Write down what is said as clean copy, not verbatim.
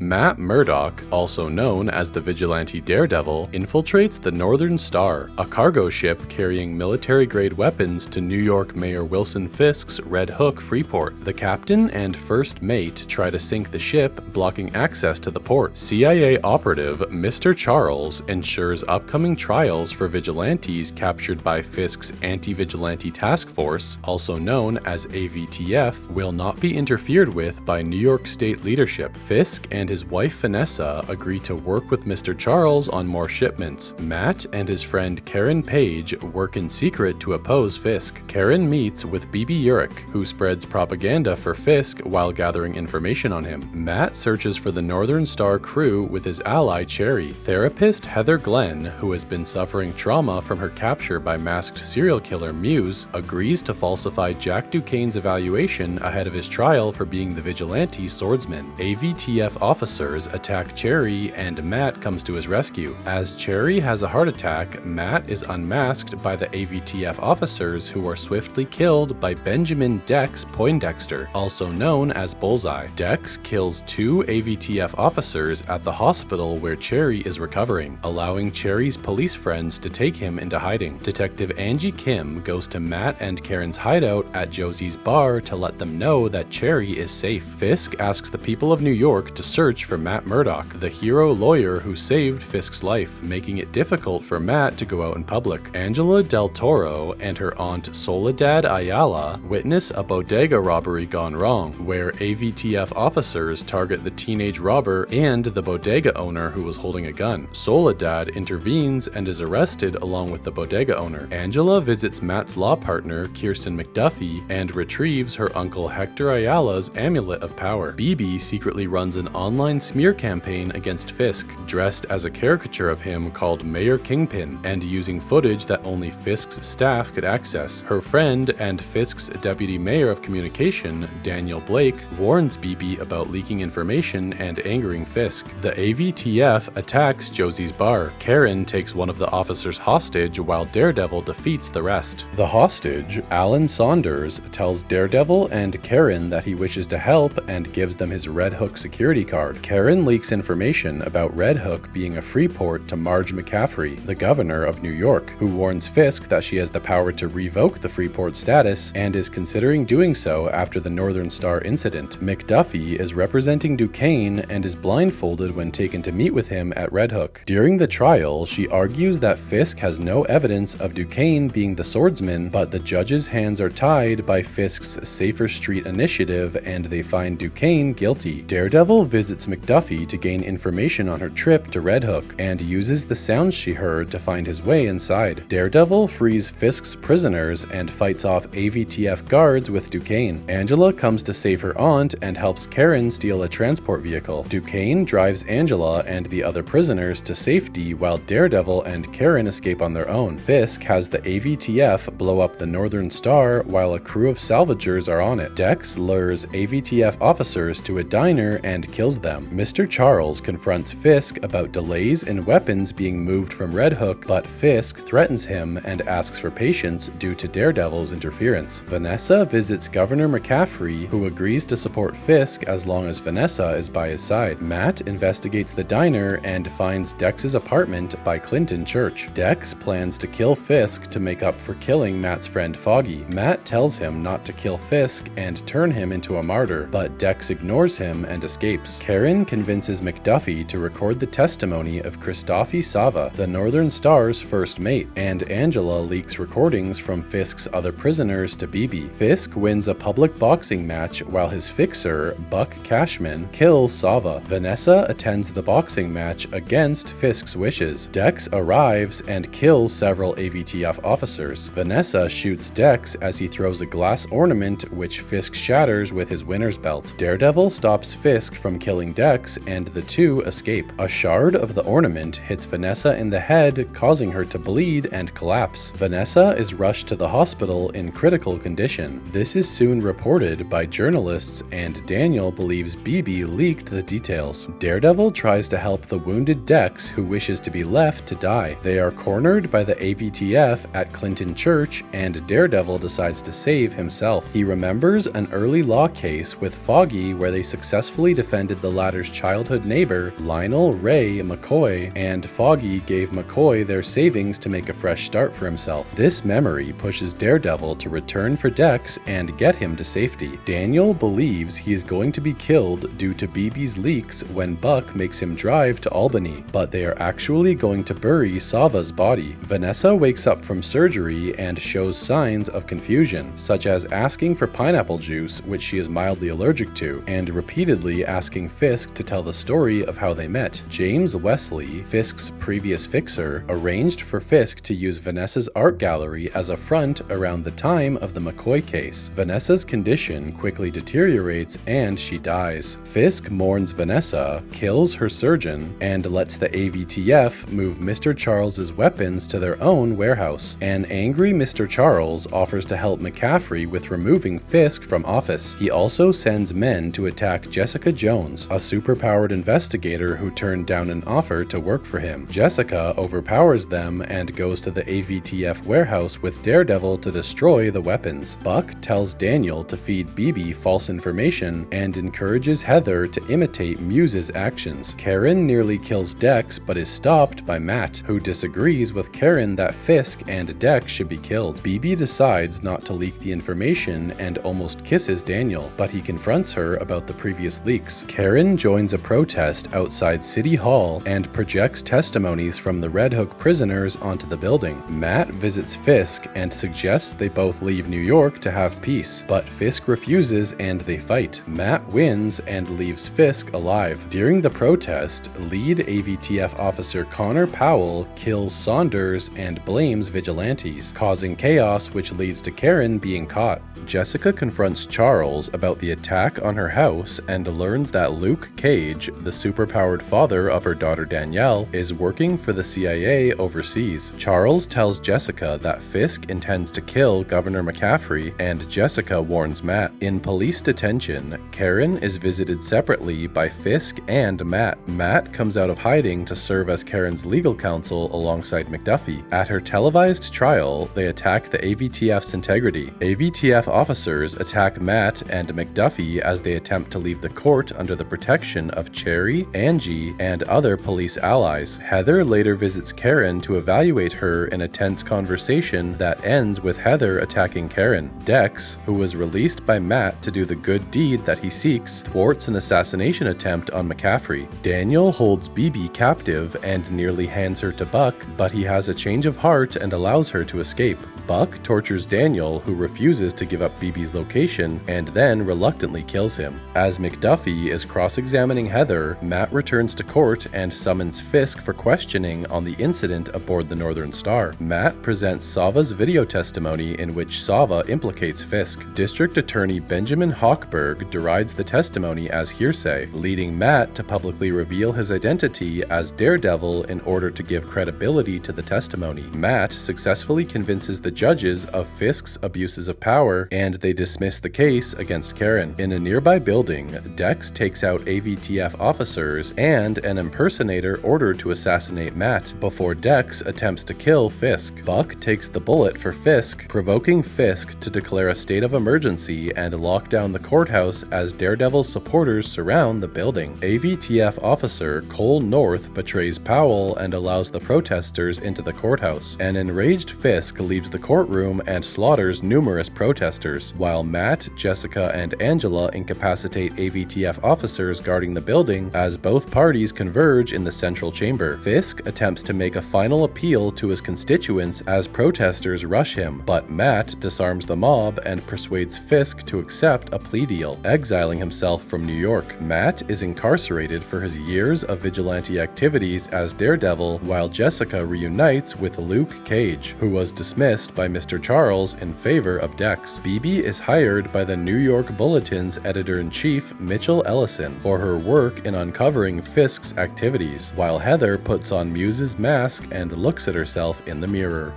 Matt Murdock, also known as the vigilante Daredevil, infiltrates the Northern Star, a cargo ship carrying military-grade weapons to New York Mayor Wilson Fisk's Red Hook Freeport. The captain and first mate try to sink the ship, blocking access to the port. CIA operative Mr. Charles ensures upcoming trials for vigilantes captured by Fisk's Anti-Vigilante Task Force, also known as AVTF, will not be interfered with by New York State leadership. Fisk and his wife Vanessa agree to work with Mr. Charles on more shipments. Matt and his friend Karen Page work in secret to oppose Fisk. Karen meets with Bibi Urich, who spreads propaganda for Fisk while gathering information on him. Matt searches for the Northern Star crew with his ally Cherry. Therapist Heather Glenn, who has been suffering trauma from her capture by masked serial killer Muse, agrees to falsify Jack Duquesne's evaluation ahead of his trial for being the vigilante swordsman. AVTF officers attack Cherry and Matt comes to his rescue. As Cherry has a heart attack, Matt is unmasked by the AVTF officers who are swiftly killed by Benjamin Dex Poindexter, also known as Bullseye. Dex kills 2 AVTF officers at the hospital where Cherry is recovering, allowing Cherry's police friends to take him into hiding. Detective Angie Kim goes to Matt and Karen's hideout at Josie's bar to let them know that Cherry is safe. Fisk asks the people of New York to search for Matt Murdock, the hero lawyer who saved Fisk's life, making it difficult for Matt to go out in public. Angela Del Toro and her aunt Soledad Ayala witness a bodega robbery gone wrong, where AVTF officers target the teenage robber and the bodega owner who was holding a gun. Soledad intervenes and is arrested along with the bodega owner. Angela visits Matt's law partner Kirsten McDuffie and retrieves her uncle Hector Ayala's amulet of power. Bibi secretly runs an online smear campaign against Fisk, dressed as a caricature of him called Mayor Kingpin, and using footage that only Fisk's staff could access. Her friend and Fisk's deputy mayor of communication, Daniel Blake, warns Bibi about leaking information and angering Fisk. The AVTF attacks Josie's bar. Karen takes one of the officers hostage while Daredevil defeats the rest. The hostage, Alan Saunders, tells Daredevil and Karen that he wishes to help and gives them his Red Hook security card. Karen leaks information about Red Hook being a Freeport to Marge McCaffrey, the governor of New York, who warns Fisk that she has the power to revoke the Freeport status and is considering doing so after the Northern Star incident. McDuffie is representing Duquesne and is blindfolded when taken to meet with him at Red Hook. During the trial, she argues that Fisk has no evidence of Duquesne being the swordsman, but the judge's hands are tied by Fisk's Safer Street initiative and they find Duquesne guilty. Daredevil visits McDuffie to gain information on her trip to Red Hook and uses the sounds she heard to find his way inside. Daredevil frees Fisk's prisoners and fights off AVTF guards with Duquesne. Angela comes to save her aunt and helps Karen steal a transport vehicle. Duquesne drives Angela and the other prisoners to safety while Daredevil and Karen escape on their own. Fisk has the AVTF blow up the Northern Star while a crew of salvagers are on it. Dex lures AVTF officers to a diner and kills them. Mr. Charles confronts Fisk about delays in weapons being moved from Red Hook, but Fisk threatens him and asks for patience due to Daredevil's interference. Vanessa visits Governor McCaffrey, who agrees to support Fisk as long as Vanessa is by his side. Matt investigates the diner and finds Dex's apartment by Clinton Church. Dex plans to kill Fisk to make up for killing Matt's friend Foggy. Matt tells him not to kill Fisk and turn him into a martyr, but Dex ignores him and escapes. Karen convinces McDuffie to record the testimony of Christophe Sava, the Northern Star's first mate, and Angela leaks recordings from Fisk's other prisoners to Bibi. Fisk wins a public boxing match while his fixer, Buck Cashman, kills Sava. Vanessa attends the boxing match against Fisk's wishes. Dex arrives and kills several AVTF officers. Vanessa shoots Dex as he throws a glass ornament which Fisk shatters with his winner's belt. Daredevil stops Fisk from killing Dex and the two escape. A shard of the ornament hits Vanessa in the head, causing her to bleed and collapse. Vanessa is rushed to the hospital in critical condition. This is soon reported by journalists and Daniel believes Bibi leaked the details. Daredevil tries to help the wounded Dex who wishes to be left to die. They are cornered by the AVTF at Clinton Church and Daredevil decides to save himself. He remembers an early law case with Foggy where they successfully defended the the latter's childhood neighbor, Lionel Ray McCoy, and Foggy gave McCoy their savings to make a fresh start for himself. This memory pushes Daredevil to return for Dex and get him to safety. Daniel believes he is going to be killed due to BB's leaks when Buck makes him drive to Albany, but they are actually going to bury Sava's body. Vanessa wakes up from surgery and shows signs of confusion, such as asking for pineapple juice, which she is mildly allergic to, and repeatedly asking Fisk to tell the story of how they met. James Wesley, Fisk's previous fixer, arranged for Fisk to use Vanessa's art gallery as a front around the time of the McCoy case. Vanessa's condition quickly deteriorates and she dies. Fisk mourns Vanessa, kills her surgeon, and lets the AVTF move Mr. Charles's weapons to their own warehouse. An angry Mr. Charles offers to help McCaffrey with removing Fisk from office. He also sends men to attack Jessica Jones, a superpowered investigator who turned down an offer to work for him. Jessica overpowers them and goes to the AVTF warehouse with Daredevil to destroy the weapons. Buck tells Daniel to feed BB false information and encourages Heather to imitate Muse's actions. Karen nearly kills Dex but is stopped by Matt, who disagrees with Karen that Fisk and Dex should be killed. BB decides not to leak the information and almost kisses Daniel, but he confronts her about the previous leaks. Karen joins a protest outside City Hall and projects testimonies from the Red Hook prisoners onto the building. Matt visits Fisk and suggests they both leave New York to have peace, but Fisk refuses and they fight. Matt wins and leaves Fisk alive. During the protest, lead AVTF officer Connor Powell kills Saunders and blames vigilantes, causing chaos which leads to Karen being caught. Jessica confronts Charles about the attack on her house and learns that Luke Cage, the superpowered father of her daughter Danielle, is working for the CIA overseas. Charles tells Jessica that Fisk intends to kill Governor McCaffrey, and Jessica warns Matt. In police detention, Karen is visited separately by Fisk and Matt. Matt comes out of hiding to serve as Karen's legal counsel alongside McDuffie. At her televised trial, they attack the AVTF's integrity. AVTF officers attack Matt and McDuffie as they attempt to leave the court under the protection of Cherry, Angie, and other police allies. Heather later visits Karen to evaluate her in a tense conversation that ends with Heather attacking Karen. Dex, who was released by Matt to do the good deed that he seeks, thwarts an assassination attempt on McCaffrey. Daniel holds BB captive and nearly hands her to Buck, but he has a change of heart and allows her to escape. Buck tortures Daniel, who refuses to give up BB's location, and then reluctantly kills him. As McDuffie is cross-examining Heather, Matt returns to court and summons Fisk for questioning on the incident aboard the Northern Star. Matt presents Sava's video testimony in which Sava implicates Fisk. District Attorney Benjamin Hochberg derides the testimony as hearsay, leading Matt to publicly reveal his identity as Daredevil in order to give credibility to the testimony. Matt successfully convinces the judges of Fisk's abuses of power, and they dismiss the case against Karen. In a nearby building, Dex takes out AVTF officers and an impersonator ordered to assassinate Matt before Dex attempts to kill Fisk. Buck takes the bullet for Fisk, provoking Fisk to declare a state of emergency and lock down the courthouse as Daredevil's supporters surround the building. AVTF officer Cole North betrays Powell and allows the protesters into the courthouse. An enraged Fisk leaves the courtroom and slaughters numerous protesters, while Matt, Jessica, and Angela incapacitate AVTF officers guarding the building as both parties converge in the central chamber. Fisk attempts to make a final appeal to his constituents as protesters rush him, but Matt disarms the mob and persuades Fisk to accept a plea deal, exiling himself from New York. Matt is incarcerated for his years of vigilante activities as Daredevil, while Jessica reunites with Luke Cage, who was dismissed by Mr. Charles in favor of Dex. BB is hired by the New York Bulletin's editor-in-chief Mitchell Ellison for her work in uncovering Fisk's activities, while Heather puts on Muse's mask and looks at herself in the mirror.